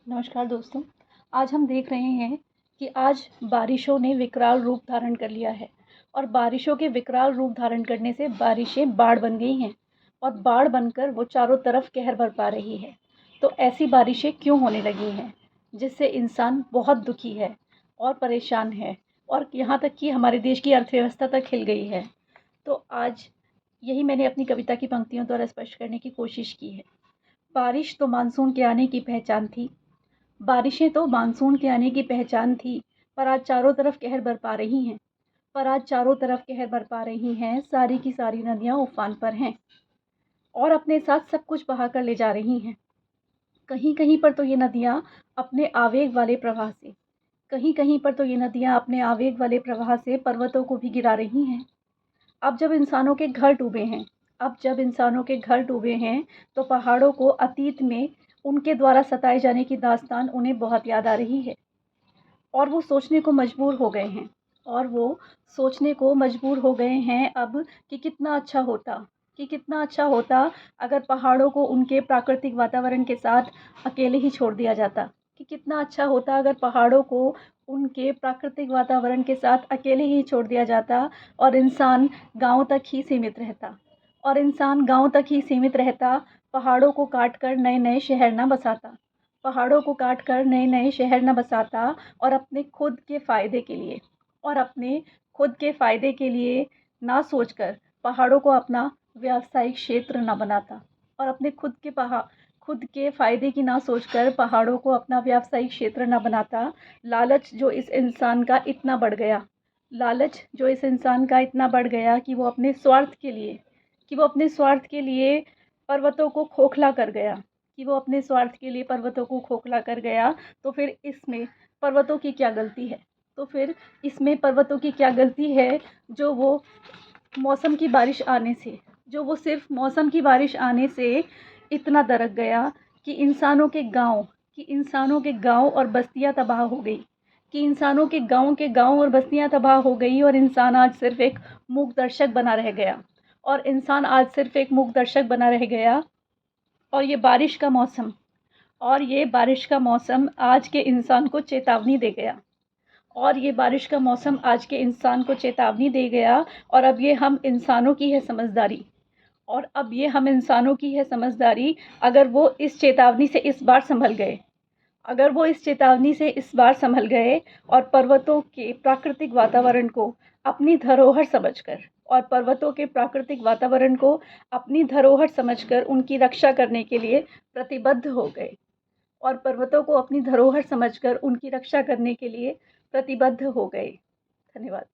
नमस्कार दोस्तों। आज हम देख रहे हैं कि आज बारिशों ने विकराल रूप धारण कर लिया है और बारिशों के विकराल रूप धारण करने से बारिशें बाढ़ बन गई हैं और बाढ़ बनकर वो चारों तरफ कहर बरपा रही है। तो ऐसी बारिशें क्यों होने लगी हैं, जिससे इंसान बहुत दुखी है और परेशान है और यहाँ तक कि हमारे देश की अर्थव्यवस्था तक हिल गई है। तो आज यही मैंने अपनी कविता की पंक्तियों द्वारा स्पष्ट करने की कोशिश की है। बारिश तो मानसून के आने की पहचान थी। बारिशें तो मानसून के आने की पहचान थी, पर आज चारों तरफ कहर बरपा रही हैं। सारी की सारी नदियाँ उफान पर हैं और अपने साथ सब कुछ बहा कर ले जा रही हैं। कहीं-कहीं पर तो ये नदियाँ अपने आवेग वाले प्रवाह से पर्वतों को भी गिरा रही हैं। अब जब इंसानों के घर डूबे हैं, तो पहाड़ों को अतीत में उनके द्वारा सताए जाने की दास्तान उन्हें बहुत याद आ रही है और वो सोचने को मजबूर हो गए हैं अब कि कितना अच्छा होता अगर पहाड़ों को उनके प्राकृतिक वातावरण के साथ अकेले ही छोड़ दिया जाता। कि कितना अच्छा होता अगर पहाड़ों को उनके प्राकृतिक वातावरण के साथ अकेले ही छोड़ दिया जाता और इंसान गाँव तक ही सीमित रहता, पहाड़ों को काट कर नए-नए शहर ना बसाता और अपने खुद के फ़ायदे के लिए ना सोचकर पहाड़ों को अपना व्यावसायिक क्षेत्र ना बनाता और अपने खुद के फ़ायदे की ना सोचकर पहाड़ों को अपना व्यावसायिक क्षेत्र ना बनाता। लालच जो इस इंसान का इतना बढ़ गया कि वो अपने स्वार्थ के लिए पर्वतों को खोखला कर गया। तो फिर इसमें पर्वतों की क्या गलती है जो वो सिर्फ मौसम की बारिश आने से इतना दरक गया कि इंसानों के गाँव और बस्तियाँ तबाह हो गई और इंसान आज सिर्फ एक मूक दर्शक बना रह गया। और ये बारिश का मौसम आज के इंसान को चेतावनी दे गया और अब ये हम इंसानों की है समझदारी अगर वो इस चेतावनी से इस बार संभल गए और पर्वतों के प्राकृतिक वातावरण को अपनी धरोहर समझकर उनकी रक्षा करने के लिए प्रतिबद्ध हो गए। धन्यवाद।